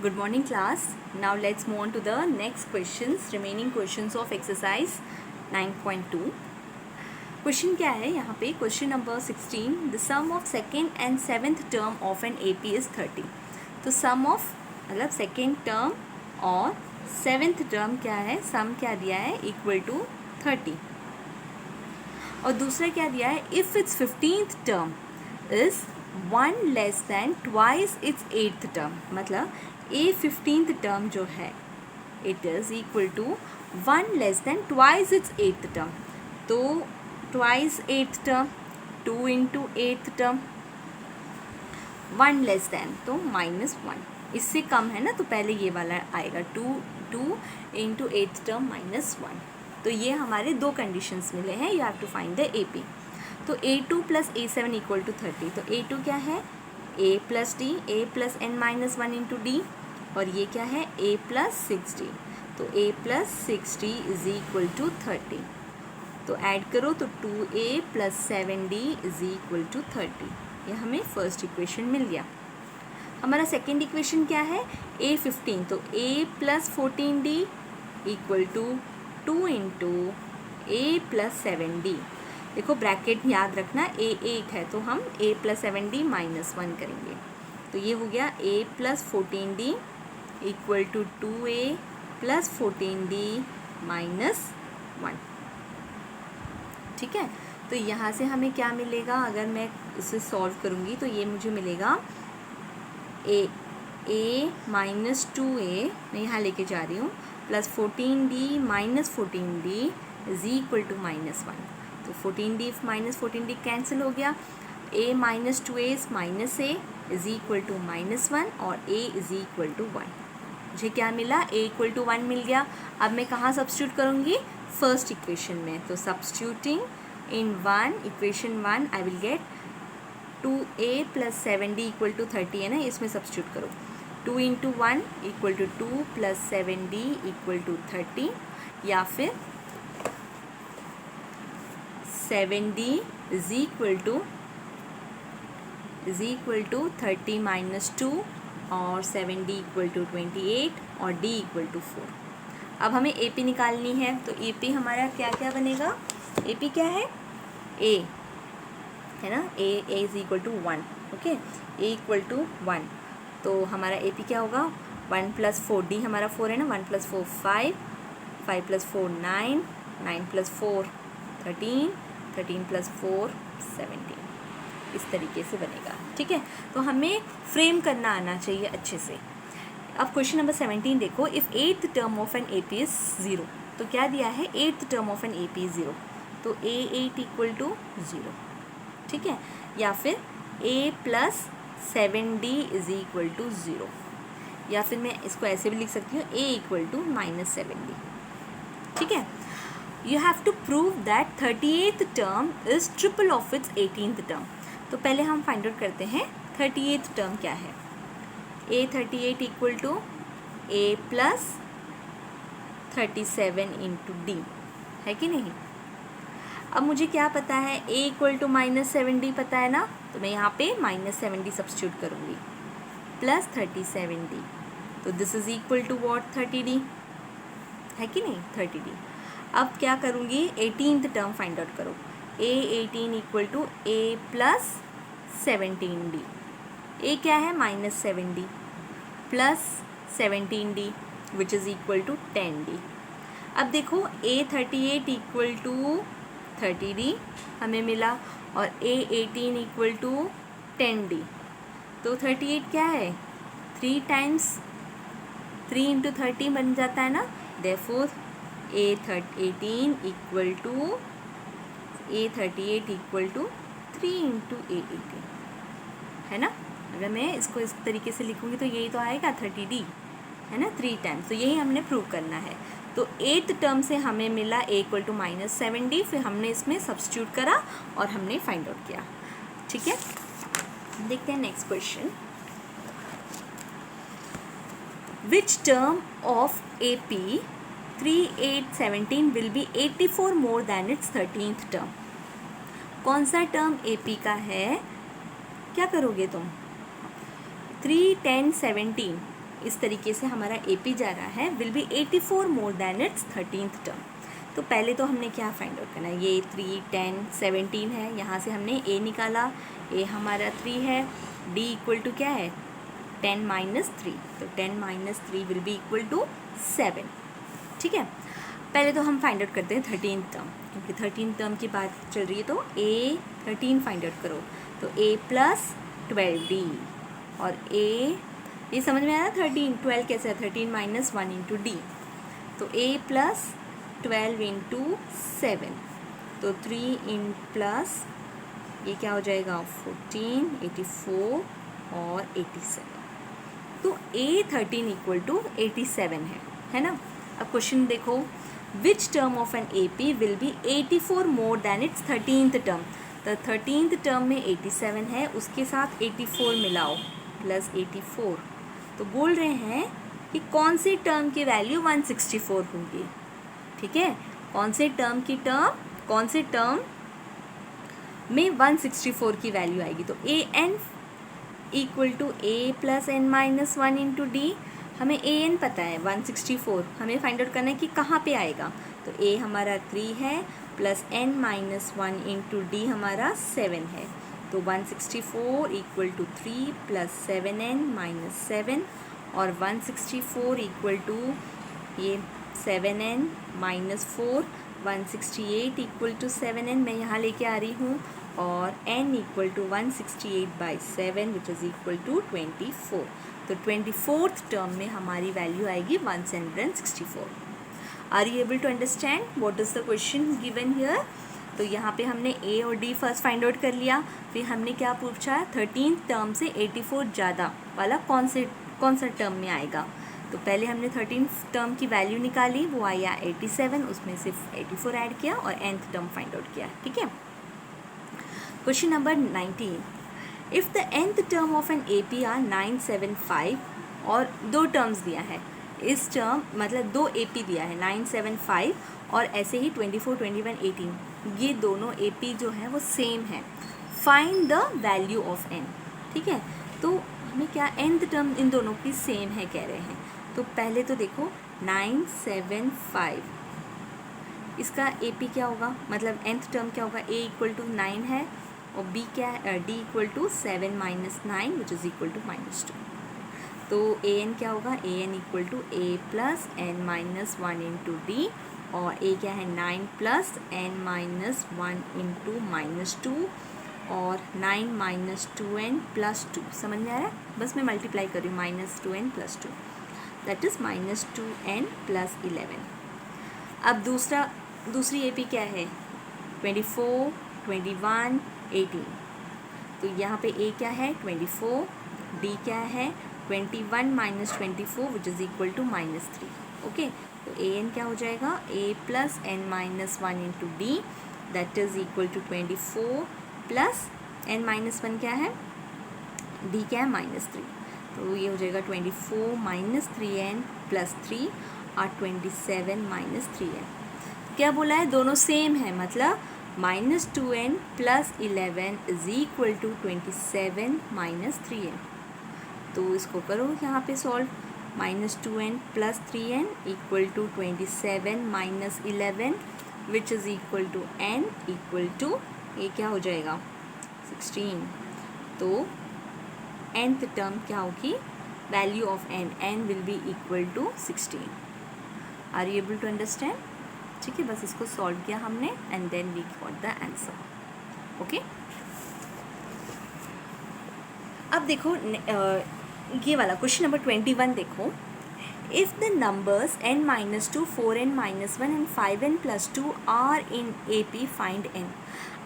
Good morning class. Now let's move on to the next questions, remaining questions of exercise 9.2. Question क्या है यहाँ पे? Question number 16. The sum of second and seventh term of an AP इज़ 30. तो sum of मतलब second term और seventh term क्या है, सम क्या दिया है, इक्वल टू 30. और दूसरा क्या दिया है, if its 15th term is 1 less than twice its 8th term. मतलब ए 15th टर्म जो है it is equal to 1 less than twice its 8th term. तो twice 8th term 2 into 8th term 1 less than तो -1. इससे कम है ना, तो पहले ये वाला आएगा 2 इंटू 8th टर्म -1. तो ये हमारे दो कंडीशंस मिले हैं. You have to find the AP. तो A2 plus A7 equal to 30. तो A2 क्या है, A plus D, A plus n-1 into D. और ये क्या है, A प्लस 6D. तो A plus 6D is equal to 30. तो ऐड करो तो 2A plus 7D is equal to 30. ये हमें फर्स्ट इक्वेशन मिल गया. हमारा सेकेंड इक्वेशन क्या है, A15. तो A plus 14D equal to 2 into A plus 7D. देखो ब्रैकेट याद रखना, A 8 है तो हम A प्लस 7D -1 करेंगे. तो ये हो गया A plus 14D equal to 2A plus 14D -1. ठीक है. तो यहाँ से हमें क्या मिलेगा, अगर मैं इसे सॉल्व करूँगी तो ये मुझे मिलेगा A माइनस 2A, मैं यहाँ लेके जा रही हूँ, plus 14D minus 14D is equal to -1. तो 14D माइनस 14D कैंसिल हो गया. A minus 2A minus A is equal to -1 और A इज इक्वल टू 1. मुझे क्या मिला, A इक्वल टू 1 मिल गया. अब मैं कहाँ सब्स्टिट्यूट करूँगी, फर्स्ट इक्वेशन में. तो substituting in equation 1 I will get 2A plus 7D equal to 30 है ना, इसमें सब्स्टिट्यूट करो. 2 into 1 equal to 2 plus 7D equal to 30. या फिर 7D is equal to 30 minus 2 और 7D इक्वल टू 28 और D इक्वल टू 4. अब हमें AP निकालनी है. तो AP हमारा क्या क्या बनेगा, AP क्या है, A है ना, A is equal to 1. Okay, A equal to 1. तो हमारा AP क्या होगा, 1 प्लस 4D हमारा 4 है ना, 1 प्लस 4 5, 5 प्लस 4 9, 9 प्लस 4 13, 13 प्लस 4 17. इस तरीके से बनेगा. ठीक है. तो हमें फ्रेम करना आना चाहिए अच्छे से. अब क्वेश्चन नंबर 17 देखो. If 8th term of an AP is 0. तो क्या दिया है, 8th term of an AP is 0. तो A8 इक्वल टू 0. ठीक है. या फिर A plus 7D is equal to 0. या फिर मैं इसको ऐसे भी लिख सकती हूँ, A इक्वल टू -7D. ठीक है. You have to prove that 38th term is triple of its 18th term. तो पहले हम फाइंड आउट करते हैं 38th टर्म क्या है. A38 equal to A plus 37 into D है कि नहीं. अब मुझे क्या पता है, A इक्वल टू -7D पता है ना, तो मैं यहाँ पे -7D सब्स्टिट्यूट करूँगी प्लस 37D. तो this is equal to what, 30D है कि नहीं, 30D. अब क्या करूँगी, 18th टर्म फाइंड आउट करो. A18 equal to A plus 17D. A क्या है, -7D plus 17D which is equal to 10D. अब देखो A38 इक्वल टू 30D हमें मिला और A18 इक्वल टू 10D. तो 38 क्या है, 3 टाइम्स 3 इंटू 30 बन जाता है ना. Therefore A18 equal to A38 equal to 3 into A18 है ना. अगर मैं इसको इस तरीके से लिखूँगी तो यही तो आएगा 30D है ना, 3 टाइम्स. तो यही हमने प्रूव करना है. तो 8th टर्म से हमें मिला A इक्वल टू -7D. फिर हमने इसमें सब्स्टिट्यूट करा और हमने फाइंड आउट किया. ठीक है. देखते हैं next question. Which term of AP 3, 8, 17 will be 84 more than it's 13th term. कौन सा टर्म AP का है, क्या करोगे तुम, 3, 10, 17 इस तरीके से हमारा AP जा रहा है, will be 84 more than its 13th term. तो पहले तो हमने क्या फाइंड आउट करना है, ये 3, 10, 17 है, यहाँ से हमने A निकाला, A हमारा 3 है, D इक्वल टू क्या है 10 माइनस 3, तो 10 minus 3 will be equal to 7। ठीक है, पहले तो हम फाइंड आउट करते हैं 13th टर्म, क्योंकि 13th टर्म की बात चल रही है तो A 13 फाइंड आउट करो, तो A प्लस 12D और A, ये समझ में आया 13, 12 कैसे है, 13 माइनस 1 इंटू D, तो A प्लस 12 इंटू 7, तो 3 इन प्लस ये क्या हो जाएगा 14, 84 और 87, तो A 13 इक्वल टू 87 है ना। अब क्वेश्चन देखो, which term of an AP will be 84 more than its 13th term. तो 13th टर्म में 87 है, उसके साथ 84 मिलाओ प्लस 84, तो बोल रहे हैं कि कौन से टर्म की वैल्यू 164 होगी। ठीक है, कौन से टर्म में 164 की वैल्यू आएगी, तो AN equal to A plus n minus 1 into D. हमें AN पता है 164, हमें फाइंड आउट करना है कि कहाँ पे आएगा, तो A हमारा 3 है plus n minus 1 into D हमारा 7 है, तो 164 equal to 3 plus 7n minus 7, और 164 इक्वल टू ये 7n minus 4, 168 equal to 7n मैं यहाँ लेके आ रही हूँ, और n equal to 168/7 which is equal to 24। तो 24th टर्म में हमारी वैल्यू आएगी 164। Are you able to understand what is the question given here. तो यहाँ पे हमने A और D फर्स्ट फाइंड आउट कर लिया, फिर हमने क्या पूछा 13th टर्म से 84 ज़्यादा वाला कौन सा टर्म में आएगा। तो पहले हमने 13th टर्म की वैल्यू निकाली, वो आया 87, उसमें सिर्फ 84 ऐड किया और nth टर्म फाइंड आउट किया। ठीक है, question number 19, if the nth term of an AP are 975, और दो टर्म्स दिया है, इस टर्म मतलब दो AP दिया है 975 और ऐसे ही 24, 21, 18, ये दोनों AP जो है वो सेम है, find the value of n। ठीक है, तो हमें क्या nth टर्म इन दोनों की सेम है कह रहे हैं, तो पहले तो देखो 975, इसका AP क्या होगा, मतलब nth टर्म क्या होगा, A इक्वल टू 9 है और B क्या है, D equal to 7 minus 9 which is equal to -2, तो AN क्या होगा, AN equal to A plus n minus 1 into D, और A क्या है 9 प्लस n माइनस 1 इंटू -2, और 9 माइनस 2n प्लस 2, समझ में आ रहा है, बस मैं मल्टीप्लाई कर रही हूँ, -2n plus 2 that is -2n प्लस 11। अब दूसरी AP क्या है 24, 21, 18, तो यहाँ पे A क्या है 24, D क्या है 21 minus 24 which is equal to -3। Okay, तो AN क्या हो जाएगा, A plus n minus 1 into D that is equal to 24 plus n minus 1 क्या है, D क्या है -3, तो ये हो जाएगा 24 माइनस 3n प्लस 3 और 27 माइनस 3n। क्या बोला है, दोनों सेम है, मतलब -2n प्लस 11 is equal to 27 minus 3n। तो इसको करो यहाँ पे solve, -2n plus 3n equal to 27 minus 11 which is equal to n equal to ये क्या हो जाएगा 16। तो nth टर्म क्या होगी, value of n will be equal to 16। Are you able to understand. ठीक है, बस इसको सॉल्व किया हमने and then we got the answer. Okay, अब देखो ये वाला क्वेश्चन नंबर 21 देखो, if the numbers n-2, 4n-1 and 5n + 2 are in AP find n।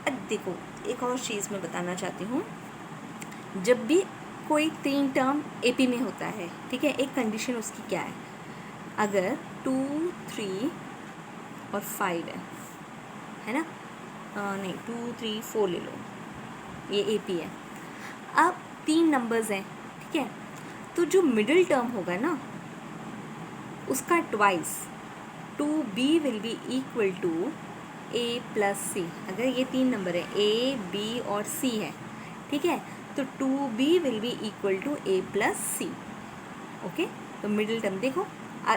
अब देखो एक और चीज़ मैं बताना चाहती हूँ, जब भी कोई 3 टर्म AP में होता है, ठीक है, एक कंडीशन उसकी क्या है, अगर 2, 3 और 5 है ना, नहीं 2, 3, 4 ले लो, ये AP है। अब 3 नंबर्स हैं, ठीक है, तो जो मिडिल टर्म होगा ना उसका twice 2b will be equal to a plus c। अगर ये 3 नंबर है a, b और c है, ठीक है, तो 2b will be equal to a plus c। Okay, तो मिडिल टर्म देखो,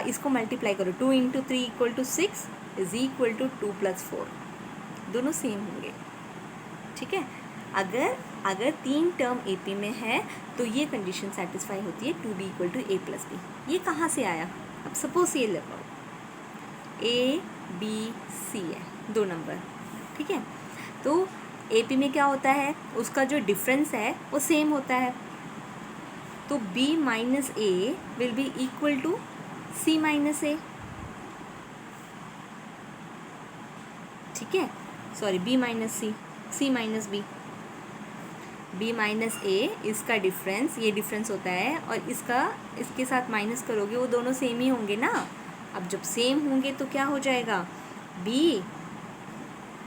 इसको मल्टीप्लाई करो, 2 into 3 equal to 6 is equal to 2 + 4, दोनों सेम होंगे, ठीक है। अगर 3 टर्म ए पी में है तो ये कंडीशन सेटिस्फाई होती है 2b equal to a + b। ये कहाँ से आया? अब सपोज ये लगाओ a b c है, 2 नंबर, ठीक है। तो ए पी में क्या होता है, उसका जो डिफरेंस है वो सेम होता है, तो b minus a will be equal to c minus a, ठीक है। Sorry, b minus c, c minus b, b minus a, इसका डिफरेंस, ये डिफरेंस होता है, और इसके साथ माइनस करोगे, वो दोनों सेम ही होंगे ना। अब जब सेम होंगे तो क्या हो जाएगा, b,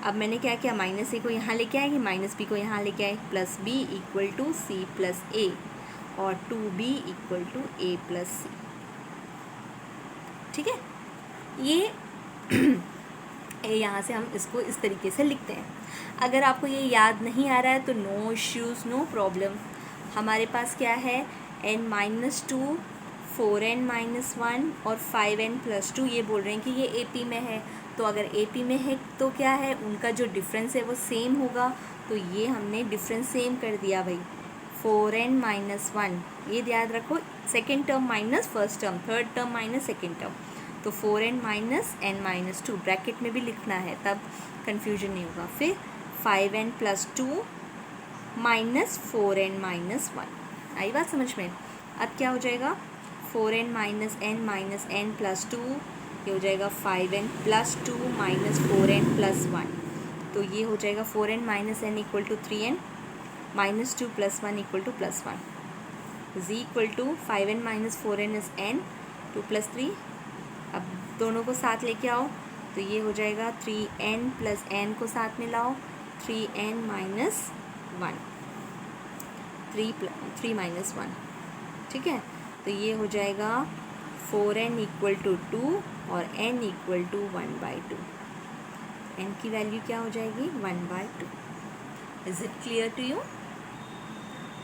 अब मैंने क्या किया, माइनस a को यहाँ लेके आएगी, माइनस b को यहाँ लेके आए, plus b equal to c plus a, और 2b equal to a plus c, ठीक है। ये यहाँ से हम इसको इस तरीके से लिखते हैं। अगर आपको ये याद नहीं आ रहा है तो नो इश्यूज़, नो प्रॉब्लम। हमारे पास क्या है, n-2, 4n-1 और 5n+2, ये बोल रहे हैं कि ये ए पी में है। तो अगर ए पी में है तो क्या है, उनका जो डिफरेंस है वो सेम होगा, तो ये हमने डिफरेंस सेम कर दिया भाई, 4n-1, ये याद रखो, second term minus first term, third term minus second term, तो 4n-n-2 ब्रैकेट में भी लिखना है, तब कन्फ्यूजन नहीं होगा। फिर 5n+2 माइनस 4n-1, आई बात समझ में? अब क्या हो जाएगा, 4n-n-2, ये हो जाएगा 5n+2 माइनस 4n+1, तो ये हो जाएगा 4n-n equal to 3n, -2 + 1 equal to +1 is equal to 5n-4n is n, 2 + 3, अब दोनों को साथ लेके आओ, तो ये हो जाएगा 3n + n को साथ में लाओ, 3n-1, 3 - 1, ठीक है। तो ये हो जाएगा 4n इक्वल टू 2 और n इक्वल टू 1/2, n की वैल्यू क्या हो जाएगी, 1/2। Is it clear to you?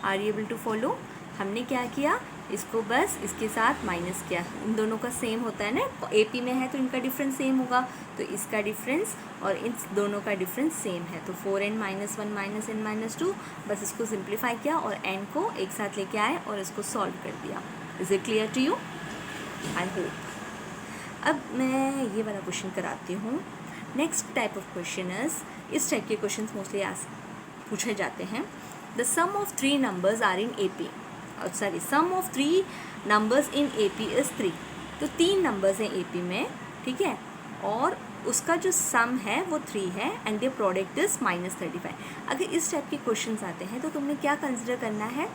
Are you able to follow? हमने क्या किया, इसको बस इसके साथ माइनस किया, इन दोनों का सेम होता है ना, ए पी में है तो इनका डिफरेंस सेम होगा, तो इसका डिफरेंस और इन दोनों का डिफरेंस सेम है, तो 4n-1 माइनस n-2, बस इसको सिंप्लीफाई किया और n को एक साथ लेके आए और इसको सॉल्व कर दिया। Is it clear to you? I hope. अब मैं ये वाला क्वेश्चन कराती हूँ। Next type of question is, इस टाइप के क्वेश्चन मोस्टली पूछे जाते हैं, the sum of 3 numbers are in A P, sorry, sum of 3 numbers in A P is 3, तो 3 नंबर्स हैं ए पी में, ठीक है, और उसका जो सम है वो 3 है, एंड द प्रोडक्ट इज़ -35। अगर इस टाइप के क्वेश्चंस आते हैं तो तुमने क्या कंसिडर करना है,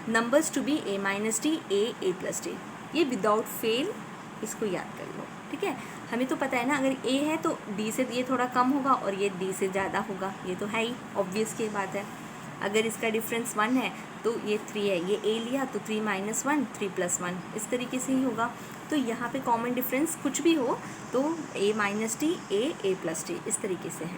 numbers to be a - t, a + t, ये विदाउट फेल इसको याद कर लो, ठीक है। हमें तो पता है ना, अगर a है तो d से ये थोड़ा कम होगा और ये d से ज़्यादा होगा, ये तो है ही, ऑब्वियस की बात है। अगर इसका डिफरेंस 1 है तो ये 3 है, ये a लिया तो 3 - 1, 3 + 1, इस तरीके से ही होगा। तो यहाँ पे कॉमन डिफरेंस कुछ भी हो तो a - t, a + t, इस तरीके से है।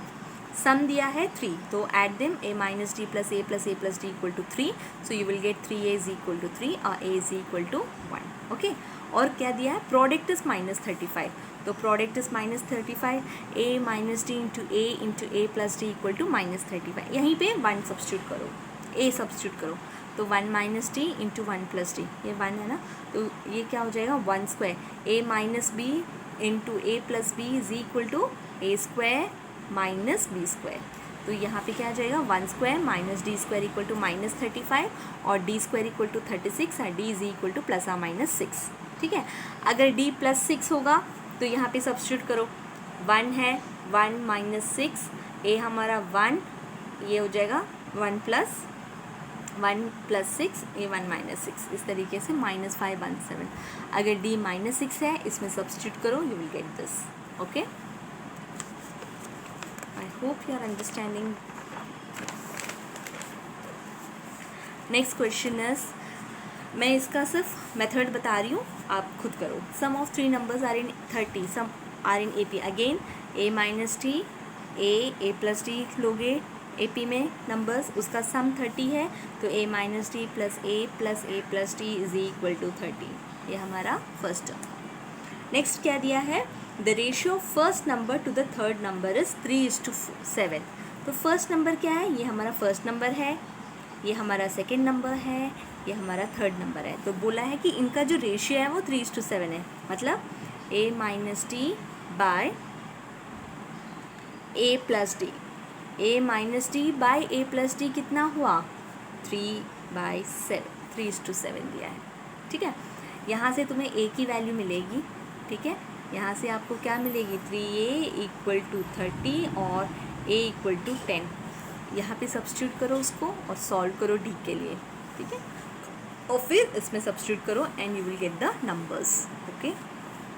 सम दिया है 3, तो add them, a - t + a + t equal to 3, so you will get 3a is equal to 3 और a is equal to 1, okay. और क्या दिया है, प्रोडक्ट इज -35, तो product is -35, a - t into a + t equal to -35, यहीं पे 1 substitute करो, a substitute करो, तो 1 - t इंटू 1 + t, ये 1 है ना, तो ये क्या हो जाएगा 1² a - b into a + b is equal to a² -b², तो यहाँ पे क्या आ जाएगा 1² - d² इक्वल टू -35 और d² इक्वल टू 36 और d इज इक्वल टू ±6, ठीक है। अगर d + 6 होगा तो यहाँ पे सब्स्टिट्यूट करो, 1 है, 1 - 6, a हमारा 1, ये हो जाएगा 1 + 6, a 1 - 6, इस तरीके से -517। अगर d -6 है, इसमें सब्स्टिट्यूट करो, you will get this, okay. I hope you are understanding. Next question is, मैं इसका सिर्फ मेथड बता रही हूँ, आप खुद करो। Sum of 3 numbers are in 30, sum are in A P, again a - t, a + t लोगे ए पी में नंबर्स, उसका सम 30 है, तो a - t + a + t is equal to 30, ये हमारा फर्स्ट टर्म। नेक्स्ट क्या दिया है, the ratio of first number to the third number is 3:7। तो फर्स्ट नंबर क्या है, ये हमारा फर्स्ट नंबर है, ये हमारा सेकेंड नंबर है, ये हमारा थर्ड नंबर है। तो बोला है कि इनका जो रेशियो है वो 3:7 है, मतलब a minus D by a plus D. a minus D by a plus D कितना हुआ, 3/7, 3:7 दिया है। ठीक है, यहाँ से तुम्हें a की वैल्यू मिलेगी। ठीक है, यहाँ से आपको क्या मिलेगी, 3a = 30 और a = 10। यहाँ पे सब्स्टिट्यूट करो उसको और सॉल्व करो d के लिए। ठीक है, और फिर इसमें सब्स्टिट्यूट करो and you will get the numbers. Okay,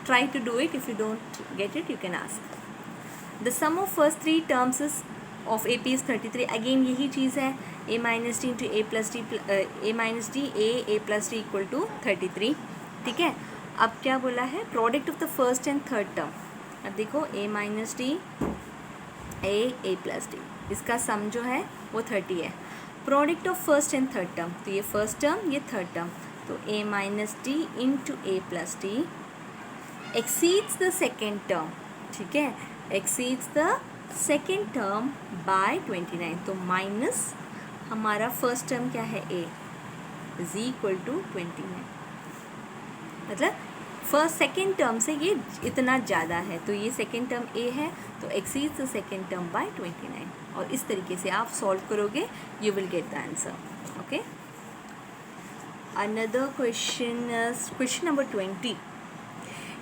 try to do it, if you don't get it you can ask. The sum of first 3 terms of A P is 33। Again यही चीज़ है, a minus D into A plus D, a minus D A plus D = 33। ठीक है, अब क्या बोला है, product of the first and third term. अब देखो a minus D A plus D, इसका सम जो है वो 30 है। Product of first and third term, तो ये फर्स्ट टर्म ये थर्ड टर्म, तो a minus D into A plus D exceeds the second term. ठीक है, exceeds the second term by 29। तो माइनस हमारा फर्स्ट टर्म क्या है, a = 29, मतलब फर्स्ट सेकेंड टर्म से ये इतना ज़्यादा है, तो ये सेकेंड टर्म a है, तो exceeds the second term by 29। और इस तरीके से आप सॉल्व करोगे, you will get the answer. Okay, another question, question number 20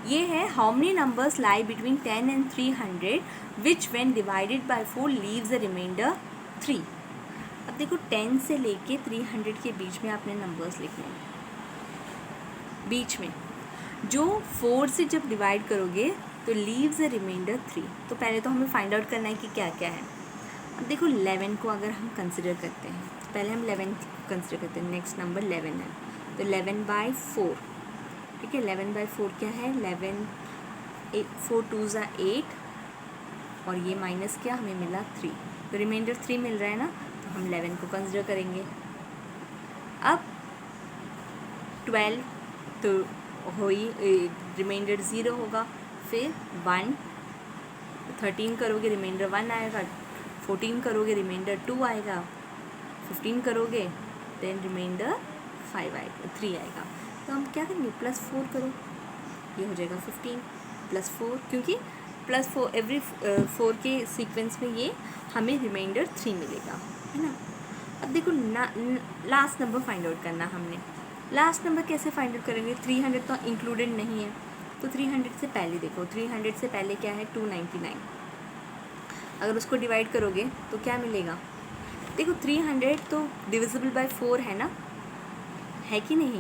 ये है, how many numbers lie between 10 and 300 which when divided by 4 leaves the remainder 3। अब देखो 10 से लेके 300 के बीच में आपने नंबर्स लिखने हैं, बीच में जो 4 से जब डिवाइड करोगे तो लीव्स द रिमाइंडर 3। तो पहले तो हमें फाइंड आउट करना है कि क्या क्या है। अब देखो 11 को अगर हम कंसिडर करते हैं, पहले हम 11 कंसिडर करते हैं, नेक्स्ट नंबर 11 है, तो 11/4। ठीक है, 11/4 क्या है, 4 2s 8 और ये माइनस क्या हमें मिला 3, तो रिमाइंडर 3 मिल रहा है ना, तो हम 11 को कंसिडर करेंगे। अब 12 तो हो ही, रिमाइंडर 0 होगा, फिर 1, 13 करोगे रिमाइंडर 1 आएगा, 14 करोगे रिमाइंडर 2 आएगा, 15 करोगे देन रिमाइंडर 3 आएगा। तो हम क्या करेंगे, +4 करो, ये हो जाएगा 15 +4, क्योंकि +4 एवरी 4 के सीक्वेंस में ये हमें रिमाइंडर 3 मिलेगा, है ना। अब देखो लास्ट नंबर फाइंड आउट करना हमने। लास्ट नंबर कैसे फाइंड आउट करेंगे, 300 तो इंक्लूडेड नहीं है, तो 300 से पहले देखो, 300 से पहले क्या है 299। अगर उसको डिवाइड करोगे तो क्या मिलेगा, देखो 300 तो डिविजिबल बाय 4 है ना, है कि नहीं,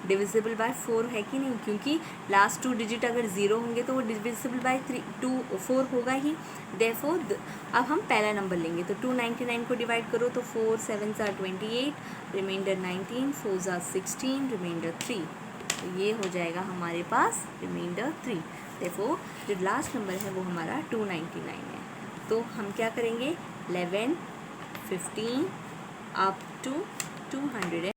डिविजिबल बाय 4 है कि नहीं, क्योंकि लास्ट 2 डिजिट अगर 0 होंगे तो वो डिविजिबल बाय 4 होगा ही। देयरफॉर अब हम पहला नंबर लेंगे, तो 299 को डिवाइड करो तो 4 7s are 28, reminder 19, 4s are 16, reminder 3, तो ये हो जाएगा हमारे पास रिमाइंडर 3। देयरफॉर जो लास्ट नंबर है वो हमारा 299 है। तो हम क्या करेंगे, 11, 15 up to 200